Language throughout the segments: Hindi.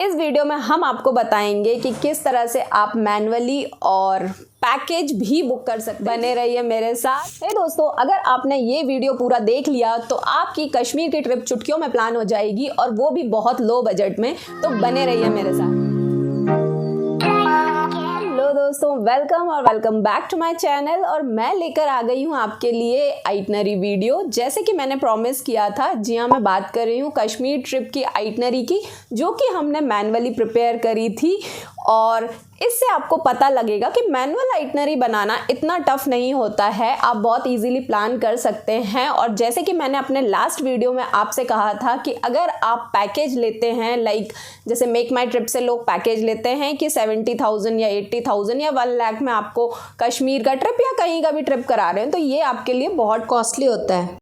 इस वीडियो में हम आपको बताएंगे कि किस तरह से आप मैन्युअली और पैकेज भी बुक कर सकते हैं। बने रहिए मेरे साथ। दोस्तों, अगर आपने ये वीडियो पूरा देख लिया तो आपकी कश्मीर की ट्रिप चुटकियों में प्लान हो जाएगी, और वो भी बहुत लो बजट में। तो बने रहिए मेरे साथ। हेलो दोस्तों, welcome back to my channel. और मैं लेकर आ गई हूँ आपके लिए आइटनरी वीडियो। जैसे कि मैंने प्रॉमिस किया था, जी हाँ, मैं बात कर रही हूँ कश्मीर ट्रिप की आइटनरी की, जो कि हमने मैन्युअली प्रिपेयर करी थी। और इससे आपको पता लगेगा कि मैनुअल आइटनरी बनाना इतना टफ नहीं होता है, आप बहुत इजीली प्लान कर सकते हैं। और जैसे कि मैंने अपने लास्ट वीडियो में आपसे कहा था कि अगर आप पैकेज लेते हैं, लाइक जैसे मेक माई ट्रिप से लोग पैकेज लेते हैं कि 70,000 या 80,000 या 1 लाख में आपको कश्मीर का ट्रिप या कहीं का भी ट्रिप करा रहे हैं, तो ये आपके लिए बहुत कॉस्टली होता है।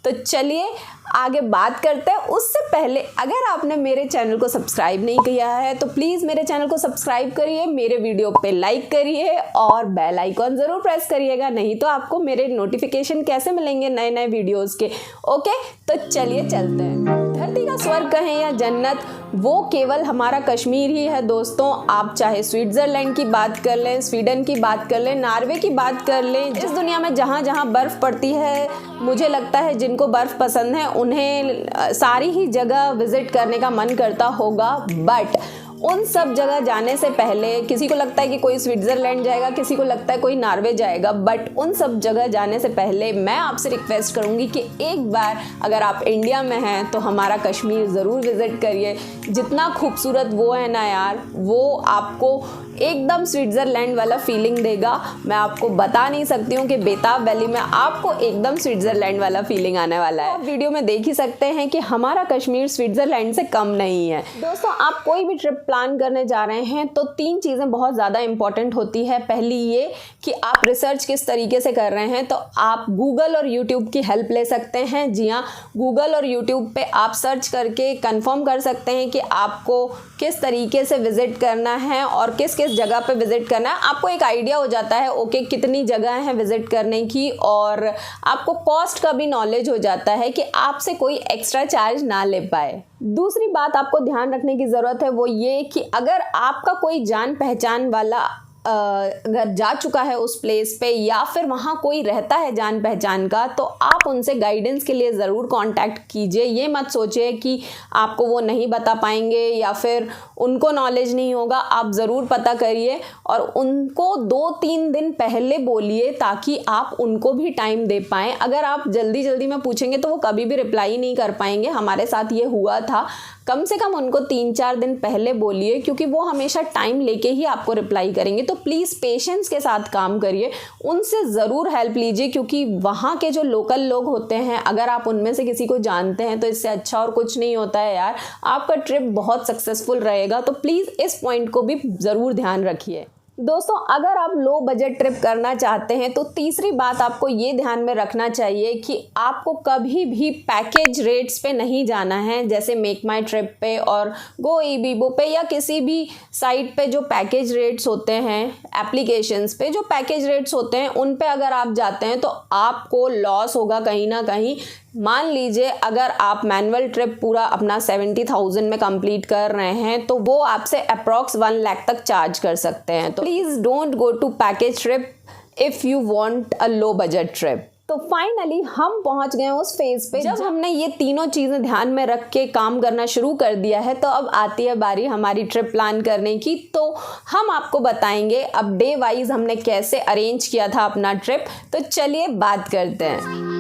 तो चलिए आगे बात करते हैं। उससे पहले अगर आपने मेरे चैनल को सब्सक्राइब नहीं किया है तो प्लीज़ मेरे चैनल को सब्सक्राइब करिए, मेरे वीडियो पे लाइक करिए और बेल आइकॉन ज़रूर प्रेस करिएगा, नहीं तो आपको मेरे नोटिफिकेशन कैसे मिलेंगे नए नए वीडियोस के। ओके, तो चलिए चलते हैं। धरती का स्वर्ग कहें या जन्नत, वो केवल हमारा कश्मीर ही है दोस्तों। आप चाहे स्विट्ज़रलैंड की बात कर लें, स्वीडन की बात कर लें, नॉर्वे की बात कर लें, इस दुनिया में जहाँ जहाँ बर्फ़ पड़ती है, मुझे लगता है जिनको बर्फ़ पसंद है उन्हें सारी ही जगह विज़िट करने का मन करता होगा। बट उन सब जगह जाने से पहले किसी को लगता है कि कोई स्विट्ज़रलैंड जाएगा, किसी को लगता है कोई नॉर्वे जाएगा, बट उन सब जगह जाने से पहले मैं आपसे रिक्वेस्ट करूंगी कि एक बार अगर आप इंडिया में हैं तो हमारा कश्मीर ज़रूर विज़िट करिए। जितना खूबसूरत वो है ना यार, वो आपको एकदम स्विट्ज़रलैंड वाला फीलिंग देगा। मैं आपको बता नहीं सकती हूँ कि बेताब वैली में आपको एकदम स्विट्ज़रलैंड वाला फीलिंग आने वाला है। आप वीडियो में देख ही सकते हैं कि हमारा कश्मीर स्विट्ज़रलैंड से कम नहीं है। दोस्तों, आप कोई भी ट्रिप प्लान करने जा रहे हैं तो 3 चीज़ें बहुत ज़्यादा इंपॉर्टेंट होती है। पहली ये कि आप रिसर्च किस तरीके से कर रहे हैं, तो आप गूगल और यूट्यूब की हेल्प ले सकते हैं। जी हाँ, गूगल और यूट्यूब पे आप सर्च करके कंफर्म कर सकते हैं कि आपको किस तरीके से विज़िट करना है और किस किस जगह पे विज़िट करना है। आपको एक आइडिया हो जाता है ओके कितनी जगह हैं विज़िट करने की, और आपको कॉस्ट का भी नॉलेज हो जाता है कि आपसे कोई एक्स्ट्रा चार्ज ना ले पाए। दूसरी बात आपको ध्यान रखने की ज़रूरत है वो ये कि अगर आपका कोई जान पहचान वाला अगर जा चुका है उस प्लेस पे, या फिर वहाँ कोई रहता है जान पहचान का, तो आप उनसे गाइडेंस के लिए ज़रूर कांटेक्ट कीजिए। ये मत सोचिए कि आपको वो नहीं बता पाएंगे या फिर उनको नॉलेज नहीं होगा। आप ज़रूर पता करिए और उनको 2-3 दिन पहले बोलिए ताकि आप उनको भी टाइम दे पाएँ। अगर आप जल्दी जल्दी में पूछेंगे तो वो कभी भी रिप्लाई नहीं कर पाएंगे। हमारे साथ ये हुआ था। कम से कम उनको 3-4 दिन पहले बोलिए, क्योंकि वो हमेशा टाइम लेके ही आपको रिप्लाई करेंगे। तो प्लीज़ पेशेंस के साथ काम करिए, उनसे ज़रूर हेल्प लीजिए, क्योंकि वहाँ के जो लोकल लोग होते हैं, अगर आप उनमें से किसी को जानते हैं तो इससे अच्छा और कुछ नहीं होता है यार। आपका ट्रिप बहुत सक्सेसफुल रहेगा। तो प्लीज़ इस पॉइंट को भी ज़रूर ध्यान रखिए। दोस्तों, अगर आप लो बजट ट्रिप करना चाहते हैं तो तीसरी बात आपको ये ध्यान में रखना चाहिए कि आपको कभी भी पैकेज रेट्स पे नहीं जाना है। जैसे मेक माई ट्रिप पे और गोइबिबो पे या किसी भी साइट पे जो पैकेज रेट्स होते हैं, एप्लीकेशंस पे जो पैकेज रेट्स होते हैं, उन पे अगर आप जाते हैं तो आपको लॉस होगा कहीं ना कहीं। मान लीजिए अगर आप मैनुअल ट्रिप पूरा अपना 70,000 में कंप्लीट कर रहे हैं तो वो आपसे अप्रॉक्स 1 लाख तक चार्ज कर सकते हैं। तो please don't go to package trip if you want a low budget trip. तो फाइनली हम पहुंच गए उस फेज पे जब हमने ये तीनों चीज़ें ध्यान में रख के काम करना शुरू कर दिया है। तो अब आती है बारी हमारी ट्रिप प्लान करने की। तो हम आपको बताएंगे अब डे वाइज हमने कैसे अरेंज किया था अपना ट्रिप। तो चलिए बात करते हैं।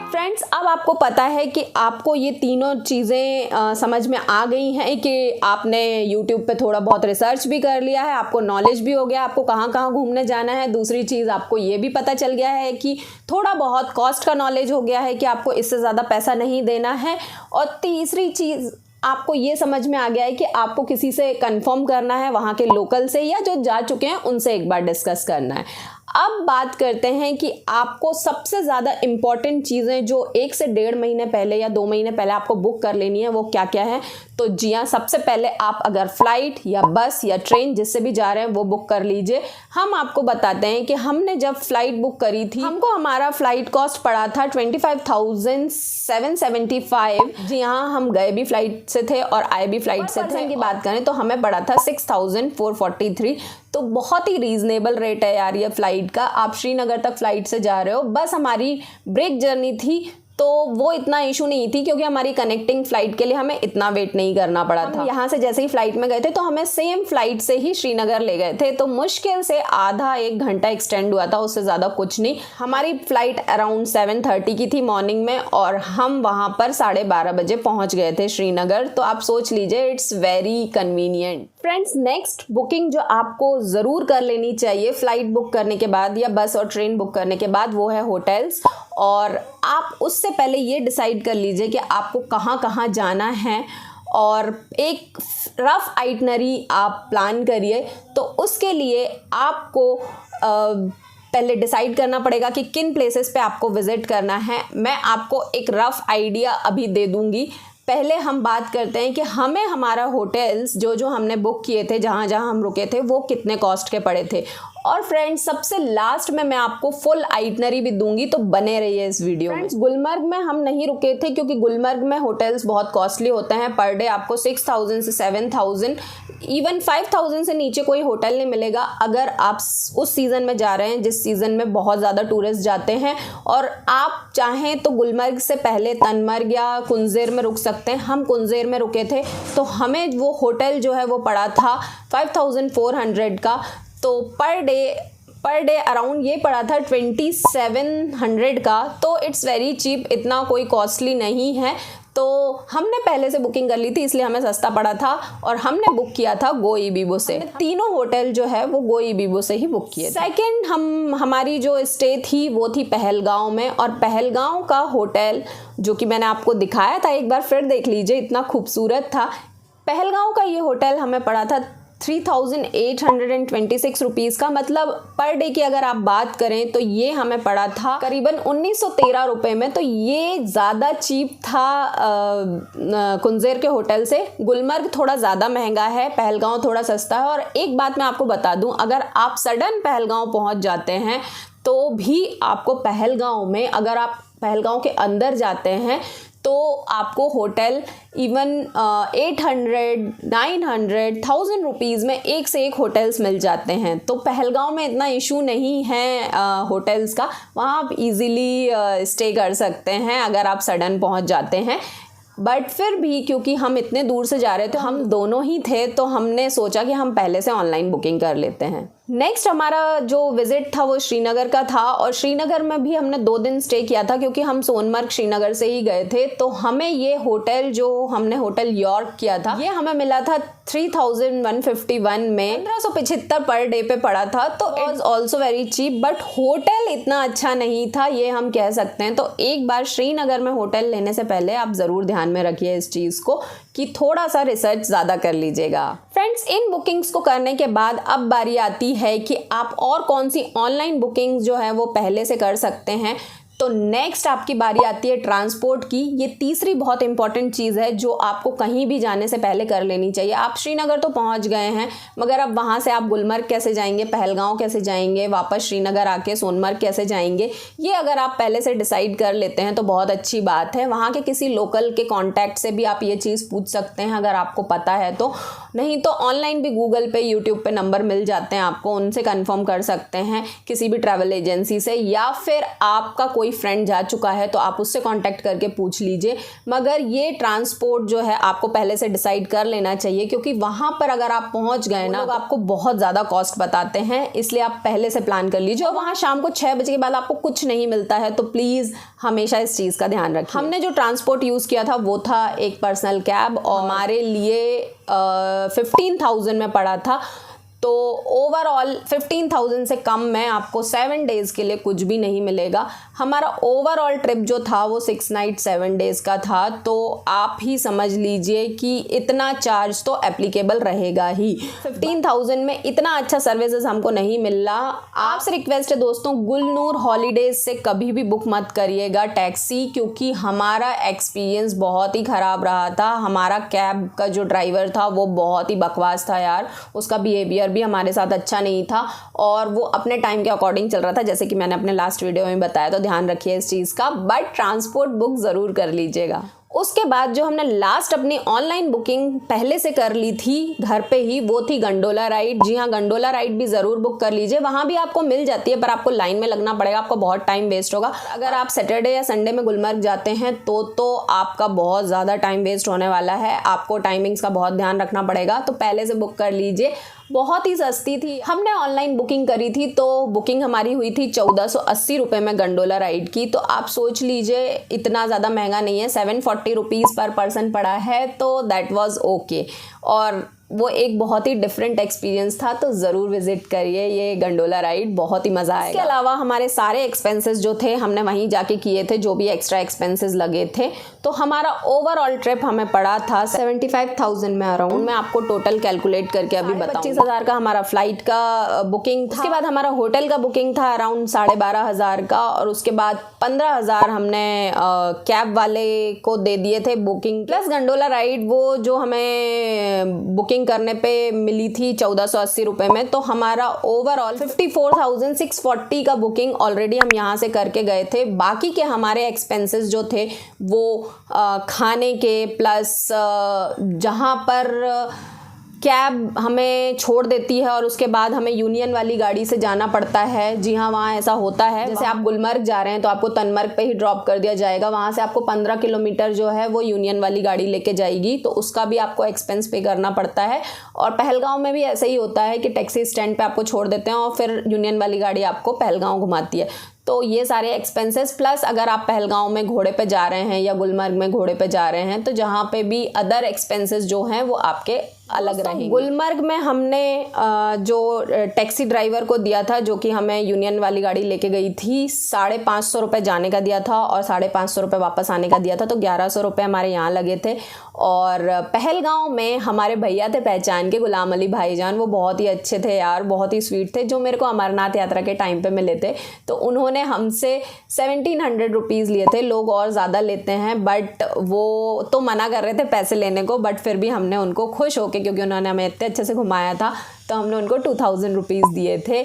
फ्रेंड्स, अब आपको पता है कि आपको ये तीनों चीज़ें समझ में आ गई हैं कि आपने YouTube पे थोड़ा बहुत रिसर्च भी कर लिया है, आपको नॉलेज भी हो गया आपको कहाँ कहाँ घूमने जाना है। दूसरी चीज़, आपको ये भी पता चल गया है कि थोड़ा बहुत कॉस्ट का नॉलेज हो गया है कि आपको इससे ज़्यादा पैसा नहीं देना है। और तीसरी चीज़, आपको ये समझ में आ गया है कि आपको किसी से कंफर्म करना है, वहाँ के लोकल से या जो जा चुके हैं उनसे एक बार डिस्कस करना है। अब बात करते हैं कि आपको सबसे ज़्यादा इम्पॉर्टेंट चीज़ें जो 1 से 1.5 महीने पहले या 2 महीने पहले आपको बुक कर लेनी है वो क्या क्या है। तो जी हाँ, सबसे पहले आप अगर फ्लाइट या बस या ट्रेन जिससे भी जा रहे हैं वो बुक कर लीजिए। हम आपको बताते हैं कि हमने जब फ्लाइट बुक करी थी हमको हमारा फ्लाइट कॉस्ट पड़ा था 25,775। जी हाँ, हम गए भी फ्लाइट से थे और आए भी फ्लाइट से थे। की बात करें तो हमें पड़ा था 6,443। तो बहुत ही रीजनेबल रेट है यार ये फ्लाइट का। आप श्रीनगर तक फ्लाइट से जा रहे हो, बस हमारी ब्रेक जर्नी थी तो वो इतना इशू नहीं थी क्योंकि हमारी कनेक्टिंग फ्लाइट के लिए हमें इतना वेट नहीं करना पड़ा था। यहाँ से जैसे ही फ्लाइट में गए थे तो हमें सेम फ्लाइट से ही श्रीनगर ले गए थे, तो मुश्किल से आधा 1 घंटा एक्सटेंड हुआ था, उससे ज़्यादा कुछ नहीं। हमारी फ्लाइट अराउंड 7:30 की थी मॉर्निंग में और हम वहाँ पर 12:30 बजे पहुँच गए थे श्रीनगर। तो आप सोच लीजिए, it's very convenient. Friends, next booking जो आपको ज़रूर कर लेनी चाहिए फ्लाइट बुक करने के बाद या बस और ट्रेन बुक करने के बाद, वो है होटल्स। और आप उससे पहले ये डिसाइड कर लीजिए कि आपको कहाँ कहाँ जाना है और एक रफ आइटनरी आप प्लान करिए। तो उसके लिए आपको पहले डिसाइड करना पड़ेगा कि किन प्लेसेस पे आपको विज़िट करना है। मैं आपको एक रफ आइडिया अभी दे दूँगी। पहले हम बात करते हैं कि हमें हमारा होटल्स जो हमने बुक किए थे, जहाँ जहाँ हम रुके थे, वो कितने कॉस्ट के पड़े थे। और फ्रेंड्स, सबसे लास्ट में मैं आपको फुल आइटनरी भी दूंगी, तो बने रहिए इस वीडियो में। गुलमर्ग में हम नहीं रुके थे क्योंकि गुलमर्ग में होटल्स बहुत कॉस्टली होते हैं। पर डे आपको 6,000 से 7,000, इवन 5,000 से नीचे कोई होटल नहीं मिलेगा अगर आप उस सीज़न में जा रहे हैं जिस सीज़न में बहुत ज़्यादा टूरिस्ट जाते हैं। और आप चाहें तो गुलमर्ग से पहले तनमर्ग या कुंजेर में रुक सकते हैं। हम कुंजेर में रुके थे तो हमें वो होटल जो है वो पड़ा था 5,400 का। तो पर डे अराउंड ये पड़ा था 2,700 का। तो इट्स वेरी चीप, इतना कोई कॉस्टली नहीं है। तो हमने पहले से बुकिंग कर ली थी इसलिए हमें सस्ता पड़ा था और हमने बुक किया था गो ईबीबो से। तीनों होटल जो है वो गो ईबीबो से ही बुक किए। सेकंड, हमारी जो स्टे थी वो थी पहलगांव में। और पहलगांव का होटल जो कि मैंने आपको दिखाया था, एक बार फिर देख लीजिए, इतना खूबसूरत था। पहलगांव का ये होटल हमें पड़ा था 3,826 रुपीज़ का। मतलब पर डे की अगर आप बात करें तो ये हमें पड़ा था करीबन 1,913 रुपये में। तो ये ज़्यादा चीप था कुंजेर के होटल से। गुलमर्ग थोड़ा ज़्यादा महंगा है, पहलगांव थोड़ा सस्ता है। और एक बात मैं आपको बता दूं, अगर आप सडन पहलगांव पहुंच जाते हैं तो भी आपको पहलगांव में, अगर आप पहलगांव के अंदर जाते हैं तो आपको होटल इवन 800, 900, 1,000 रुपीज़ में एक से एक होटल्स मिल जाते हैं। तो पहलगांव में इतना इशू नहीं है होटल्स का, वहाँ आप इजीली स्टे कर सकते हैं अगर आप सडन पहुँच जाते हैं। बट फिर भी क्योंकि हम इतने दूर से जा रहे थे, हम दोनों ही थे, तो हमने सोचा कि हम पहले से ऑनलाइन बुकिंग कर लेते हैं। नेक्स्ट हमारा जो विज़िट था वो श्रीनगर का था। और श्रीनगर में भी हमने 2 दिन स्टे किया था क्योंकि हम सोनमर्ग श्रीनगर से ही गए थे। तो हमें ये होटल, जो हमने होटल यॉर्क किया था, ये हमें मिला था 3,151 में, 1,575 पर डे पे पड़ा था। तो it's also very cheap. But hotel इतना अच्छा नहीं था, ये हम कह सकते हैं। तो एक बार श्रीनगर में होटल लेने से पहले आप ज़रूर ध्यान में रखिए इस चीज़ को कि थोड़ा सा रिसर्च ज़्यादा कर लीजिएगा। फ्रेंड्स, इन बुकिंग्स को करने के बाद अब बारी आती है कि आप और कौन सी ऑनलाइन बुकिंग्स जो है वो पहले से कर सकते हैं। तो नेक्स्ट आपकी बारी आती है ट्रांसपोर्ट की। ये तीसरी बहुत इंपॉर्टेंट चीज़ है जो आपको कहीं भी जाने से पहले कर लेनी चाहिए। आप श्रीनगर तो पहुंच गए हैं, मगर अब वहां से आप गुलमर्ग कैसे जाएंगे, पहलगांव कैसे जाएंगे, वापस श्रीनगर आके सोनमर्ग कैसे जाएंगे, ये अगर आप पहले से डिसाइड कर लेते हैं तो बहुत अच्छी बात है। वहाँ के किसी लोकल के कॉन्टैक्ट से भी आप ये चीज़ पूछ सकते हैं अगर आपको पता है तो। नहीं तो ऑनलाइन भी गूगल पे, यूट्यूब पे नंबर मिल जाते हैं आपको, उनसे कन्फर्म कर सकते हैं किसी भी ट्रैवल एजेंसी से। या फिर आपका कोई फ्रेंड जा चुका है तो आप उससे कांटेक्ट करके पूछ लीजिए। मगर ये ट्रांसपोर्ट जो है आपको पहले से डिसाइड कर लेना चाहिए क्योंकि वहाँ पर अगर आप पहुँच गए ना, तो आपको बहुत ज़्यादा कॉस्ट बताते हैं, इसलिए आप पहले से प्लान कर लीजिए। और वहाँ शाम को 6 बजे के बाद आपको कुछ नहीं मिलता है, तो प्लीज़ हमेशा इस चीज़ का ध्यान रखिए। हमने जो ट्रांसपोर्ट यूज़ किया था वो था एक पर्सनल कैब और हमारे लिए 15,000 में पड़ा था। तो ओवरऑल 15,000 से कम में आपको 7 डेज़ के लिए कुछ भी नहीं मिलेगा। हमारा ओवरऑल ट्रिप जो था वो 6 नाइट 7 डेज़ का था, तो आप ही समझ लीजिए कि इतना चार्ज तो एप्लीकेबल रहेगा ही। 15,000 में इतना अच्छा सर्विसेज हमको नहीं मिल रहा। आपसे रिक्वेस्ट है दोस्तों, गुलनूर हॉलीडेज़ से कभी भी बुक मत करिएगा टैक्सी, क्योंकि हमारा एक्सपीरियंस बहुत ही ख़राब रहा था। हमारा कैब का जो ड्राइवर था वो बहुत ही बकवास था यार, उसका बिहेवियर भी हमारे साथ अच्छा नहीं था और वो अपने टाइम के अकॉर्डिंग चल रहा था, जैसे कि मैंने अपने लास्ट वीडियो में बताया, तो ध्यान रखिए इस चीज़ का। बट ट्रांसपोर्ट बुक ज़रूर कर लीजिएगा। उसके बाद जो हमने लास्ट अपनी ऑनलाइन बुकिंग पहले से कर ली थी घर पे ही, वो थी गंडोला राइड। जी हाँ, गंडोला राइड भी ज़रूर बुक कर लीजिए, वहाँ भी आपको मिल जाती है पर आपको लाइन में लगना पड़ेगा, आपको बहुत टाइम वेस्ट होगा। अगर आप सैटरडे या संडे में गुलमर्ग जाते हैं तो आपका बहुत ज़्यादा टाइम वेस्ट होने वाला है, आपको टाइमिंग्स का बहुत ध्यान रखना पड़ेगा, तो पहले से बुक कर लीजिए। बहुत ही सस्ती थी, हमने ऑनलाइन बुकिंग करी थी तो बुकिंग हमारी हुई थी 1480 रुपये में गंडोला राइड की। तो आप सोच लीजिए इतना ज़्यादा महंगा नहीं है, 740 रुपीज़ पर पर्सन पड़ा है, तो दैट वाज ओके। और वो एक बहुत ही डिफरेंट एक्सपीरियंस था, तो ज़रूर विजिट करिए ये गंडोला राइड, बहुत ही मज़ा आएगा। इसके अलावा हमारे सारे एक्सपेंसेस जो थे हमने वहीं जाके किए थे, जो भी एक्स्ट्रा एक्सपेंसेस लगे थे। तो हमारा ओवरऑल ट्रिप हमें पड़ा था 75,000 में अराउंड। मैं आपको टोटल कैलकुलेट करके अभी बताऊँ। 25,000 का हमारा फ्लाइट का बुकिंग था, उसके बाद हमारा होटल का बुकिंग था अराउंड 12,500 का, और उसके बाद 15,000 हमने कैब वाले को दे दिए थे बुकिंग, प्लस गंडोला राइड वो जो हमें बुकिंग करने पे मिली थी 1480 रुपये में। तो हमारा ओवरऑल 54,640 का बुकिंग ऑलरेडी हम यहाँ से करके गए थे। बाकी के हमारे एक्सपेंसेस जो थे वो खाने के, प्लस जहाँ पर कैब हमें छोड़ देती है और उसके बाद हमें यूनियन वाली गाड़ी से जाना पड़ता है। जी हाँ, वहाँ ऐसा होता है। जैसे आप गुलमर्ग जा रहे हैं तो आपको तनमर्ग पे ही ड्रॉप कर दिया जाएगा, वहाँ से आपको 15 किलोमीटर जो है वो यूनियन वाली गाड़ी लेके जाएगी, तो उसका भी आपको एक्सपेंस पे करना पड़ता है। और पहलगांव में भी ऐसा ही होता है कि टैक्सी स्टैंड पे आपको छोड़ देते हैं और फिर यूनियन वाली गाड़ी आपको पहलगांव घुमाती है। तो ये सारे एक्सपेंसेस, प्लस अगर आप पहलगांव में घोड़े पे जा रहे हैं या गुलमर्ग में घोड़े पे जा रहे हैं तो जहाँ पे भी अदर एक्सपेंसेस जो हैं वो आपके अलग रहेंगे। गुलमर्ग में हमने जो टैक्सी ड्राइवर को दिया था, जो कि हमें यूनियन वाली गाड़ी लेके गई थी, 550 रुपये जाने का दिया था और 550 रुपये वापस आने का दिया था, तो 1100 रुपये हमारे यहाँ लगे थे। और पहलगांव में हमारे भैया थे पहचान के, गुलाम अली भाईजान, वो बहुत ही अच्छे थे यार, बहुत ही स्वीट थे, जो मेरे को अमरनाथ यात्रा के टाइम पे मिले थे। तो उन्होंने हमसे 1700 रुपीज़ लिए थे। लोग और ज़्यादा लेते हैं बट वो तो मना कर रहे थे पैसे लेने को, बट फिर भी हमने उनको खुश होके, क्योंकि उन्होंने हमें इतने अच्छे से घुमाया था, तो हमने उनको 2000 रुपीज़ दिए थे।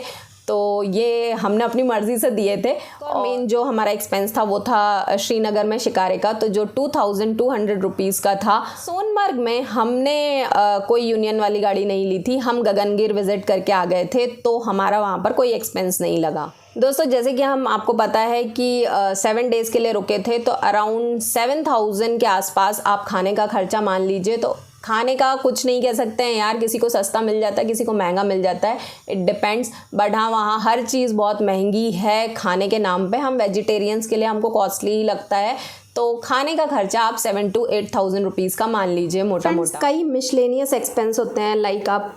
तो ये हमने अपनी मर्ज़ी से दिए थे। और मेन जो हमारा एक्सपेंस था वो था श्रीनगर में शिकारे का, तो जो 2200 रुपीज़ का था। सोनमर्ग में हमने कोई यूनियन वाली गाड़ी नहीं ली थी, हम गगनगिर विज़िट करके आ गए थे, तो हमारा वहाँ पर कोई एक्सपेंस नहीं लगा। दोस्तों, जैसे कि हम आपको पता है कि 7 डेज़ के लिए रुके थे, तो अराउंड 7000 के आसपास आप खाने का खर्चा मान लीजिए। तो खाने का कुछ नहीं कह सकते हैं यार, किसी को सस्ता मिल जाता है, किसी को महंगा मिल जाता है, इट डिपेंड्स। बट हाँ, वहाँ हर चीज़ बहुत महंगी है खाने के नाम पे। हम वेजिटेरियंस के लिए हमको कॉस्टली ही लगता है, तो खाने का खर्चा आप 7 to 8,000 रुपीज़ का मान लीजिए मोटा मोटा। कई मिसलेनियस एक्सपेंस होते हैं, लाइक आप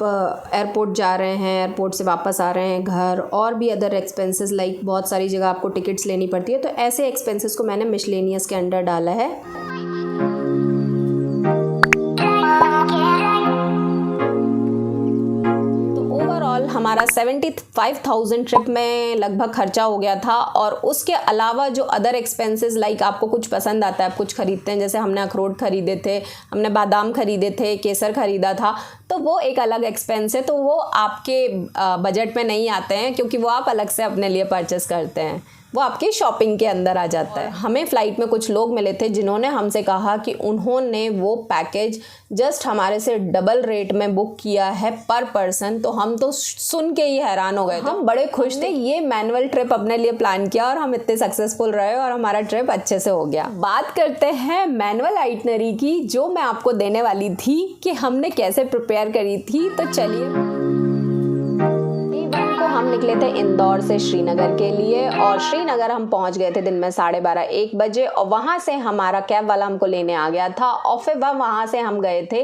एयरपोर्ट जा रहे हैं, एयरपोर्ट से वापस आ रहे हैं घर, और भी अदर एक्सपेंसेस, लाइक बहुत सारी जगह आपको टिकट्स लेनी पड़ती है, तो ऐसे एक्सपेंसेस को मैंने मिसलेनियस के अंडर डाला है। हमारा 75,000 ट्रिप में लगभग खर्चा हो गया था। और उसके अलावा जो अदर एक्सपेंसेस, लाइक आपको कुछ पसंद आता है, आप कुछ खरीदते हैं, जैसे हमने अखरोट खरीदे थे, हमने बादाम खरीदे थे, केसर खरीदा था, तो वो एक अलग एक्सपेंस है, तो वो आपके बजट में नहीं आते हैं, क्योंकि वो आप अलग से अपने लिए परचेस करते हैं, वो आपकी शॉपिंग के अंदर आ जाता है। हमें फ़्लाइट में कुछ लोग मिले थे जिन्होंने हमसे कहा कि उन्होंने वो पैकेज जस्ट हमारे से डबल रेट में बुक किया है पर पर्सन। तो हम तो सुन के ही हैरान हो गए थे, हम बड़े खुश थे। ये मैनुअल ट्रिप अपने लिए प्लान किया और हम इतने सक्सेसफुल रहे और हमारा ट्रिप अच्छे से हो गया। बात करते हैं मैनुअल आइटनरी की, जो मैं आपको देने वाली थी कि हमने कैसे प्रिपेयर करी थी। तो चलिए, हमने निकले थे इंदौर से श्रीनगर के लिए और श्रीनगर हम पहुंच गए थे दिन में 12:30-1 बजे और वहां से हमारा कैब वाला हमको लेने आ गया था और फिर वहां से हम गए थे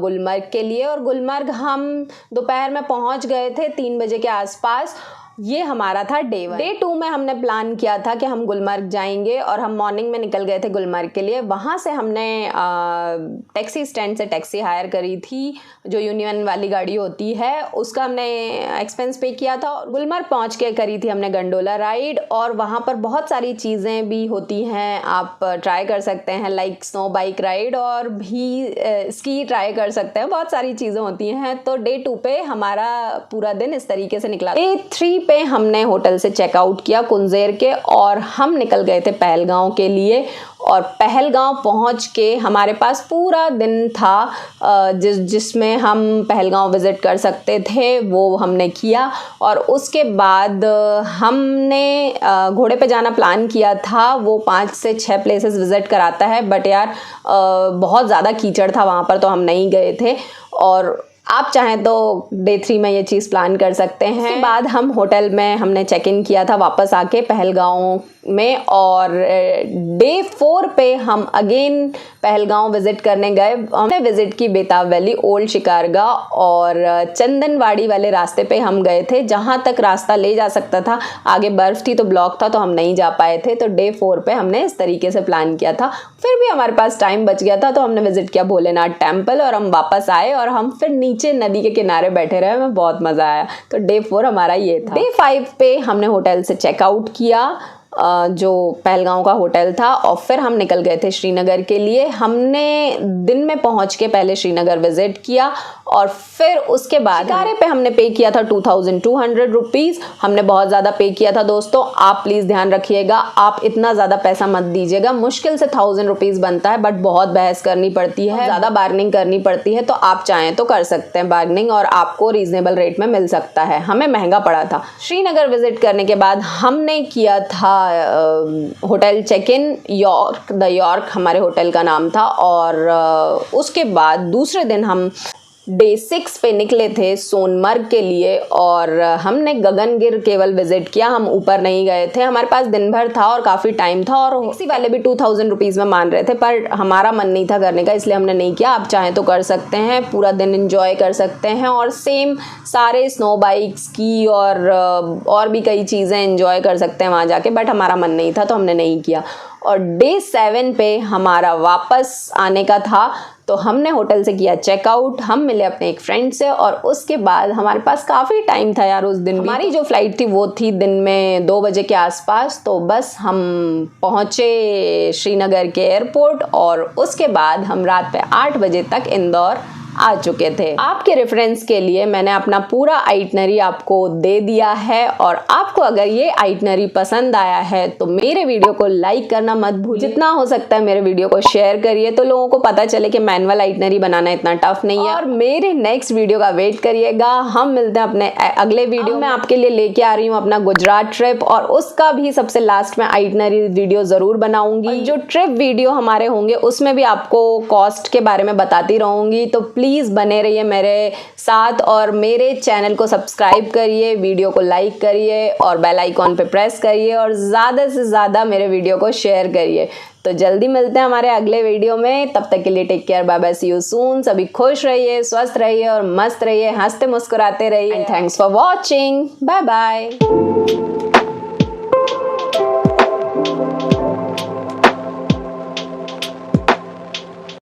गुलमर्ग के लिए और गुलमर्ग हम दोपहर में पहुंच गए थे 3 बजे के आसपास। ये हमारा था डे 1। डे 2 में हमने प्लान किया था कि हम गुलमर्ग जाएंगे और हम मॉर्निंग में निकल गए थे गुलमर्ग के लिए। वहाँ से हमने टैक्सी स्टैंड से टैक्सी हायर करी थी, जो यूनियन वाली गाड़ी होती है, उसका हमने एक्सपेंस पे किया था। और गुलमर्ग पहुँच के करी थी हमने गंडोला राइड और वहाँ पर बहुत सारी चीज़ें भी होती हैं, आप ट्राई कर सकते हैं, लाइक स्नो बाइक राइड और भी स्की ट्राई कर सकते हैं, बहुत सारी चीज़ें होती हैं। तो डे 2 पे हमारा पूरा दिन इस तरीके से निकला। डे 3 पे हमने होटल से चेकआउट किया कुंजेर के और हम निकल गए थे पहलगांव के लिए और पहलगांव पहुंच के हमारे पास पूरा दिन था जिसमें हम पहलगांव विज़िट कर सकते थे, वो हमने किया। और उसके बाद हमने घोड़े पे जाना प्लान किया था, वो 5 से 6 प्लेसेस विज़िट कराता है, बट यार बहुत ज़्यादा कीचड़ था वहाँ पर तो हम नहीं गए थे। और आप चाहें तो डे 3 में ये चीज़ प्लान कर सकते हैं। उसके बाद हम होटल में हमने चेक इन किया था वापस आके पहलगांव में और डे 4 पे हम अगेन पहलगांव विज़िट करने गए। हमने विज़िट की बेताब वैली, ओल्ड शिकारगाह और चंदनवाड़ी वाले रास्ते पे हम गए थे, जहाँ तक रास्ता ले जा सकता था। आगे बर्फ़ थी तो ब्लॉक था तो हम नहीं जा पाए थे। तो डे 4 पे हमने इस तरीके से प्लान किया था। फिर भी हमारे पास टाइम बच गया था तो हमने विज़िट किया भोलेनाथ टेम्पल और हम वापस आए और हम फिर नीचे नदी के किनारे बैठे रहे, हमें बहुत मज़ा आया। तो डे 4 हमारा ये था। डे 5 पे हमने होटल से चेकआउट किया, जो पहलगांव का होटल था, और फिर हम निकल गए थे श्रीनगर के लिए। हमने दिन में पहुंच के पहले श्रीनगर विज़िट किया और फिर उसके बाद शिकारे पे हमने पे किया था 2200 रुपीज़। हमने बहुत ज़्यादा पे किया था दोस्तों, आप प्लीज़ ध्यान रखिएगा, आप इतना ज़्यादा पैसा मत दीजिएगा। मुश्किल से 1000 रुपीज़ बनता है, बट बहुत बहस करनी पड़ती है, ज़्यादा बार्गेनिंग करनी पड़ती है। तो आप चाहें तो कर सकते हैं बार्गेनिंग और आपको रीज़नेबल रेट में मिल सकता है। हमें महंगा पड़ा था। श्रीनगर विज़िट करने के बाद हमने किया था hotel check in, York, the York हमारे होटल का नाम था। और उसके बाद दूसरे दिन हम डे 6 पे निकले थे सोनमर्ग के लिए और हमने गगनगिर केवल विज़िट किया, हम ऊपर नहीं गए थे। हमारे पास दिन भर था और काफ़ी टाइम था और टैक्सी वाले भी 2000 रुपीज़ में मान रहे थे, पर हमारा मन नहीं था करने का, इसलिए हमने नहीं किया। आप चाहें तो कर सकते हैं, पूरा दिन एंजॉय कर सकते हैं और सेम सारे स्नो बाइक, स्की और भी कई चीज़ें एंजॉय कर सकते हैं वहाँ जाके, बट हमारा मन नहीं था तो हमने नहीं किया। और डे 7 पे हमारा वापस आने का था तो हमने होटल से किया चेकआउट। हम मिले अपने एक फ्रेंड से और उसके बाद हमारे पास काफ़ी टाइम था यार उस दिन। हमारी जो फ़्लाइट थी वो थी दिन में 2 बजे के आसपास। तो बस हम पहुँचे श्रीनगर के एयरपोर्ट और उसके बाद हम रात पे 8 बजे तक इंदौर आ चुके थे। आपके रेफरेंस के लिए मैंने अपना पूरा आइटनरी आपको दे दिया है और आपको अगर ये आइटनरी पसंद आया है तो मेरे वीडियो को लाइक करना मत भूलिए। जितना हो सकता है मेरे वीडियो को शेयर करिए तो लोगों को पता चले कि मैनुअल आइटनरी बनाना इतना टफ नहीं है। और मेरे नेक्स्ट वीडियो का वेट करिएगा, हम मिलते हैं अपने अगले वीडियो में। आपके लिए लेके आ रही हूँ अपना गुजरात ट्रिप और उसका भी सबसे लास्ट में आइटनरी वीडियो ज़रूर बनाऊंगी। जो ट्रिप वीडियो हमारे होंगे उसमें भी आपको कॉस्ट के बारे में बताती रहूँगी। तो प्लीज़ बने रहिए मेरे साथ और मेरे चैनल को सब्सक्राइब करिए, वीडियो को लाइक करिए और बेल आइकॉन पे प्रेस करिए और ज़्यादा से ज़्यादा मेरे वीडियो को शेयर करिए। तो जल्दी मिलते हैं हमारे अगले वीडियो में, तब तक के लिए take care, bye bye, see you soon. सभी खुश रहिए, स्वस्थ रहिए और मस्त रहिए, हंसते मुस्कुराते रहिए। Thanks for watching, bye bye.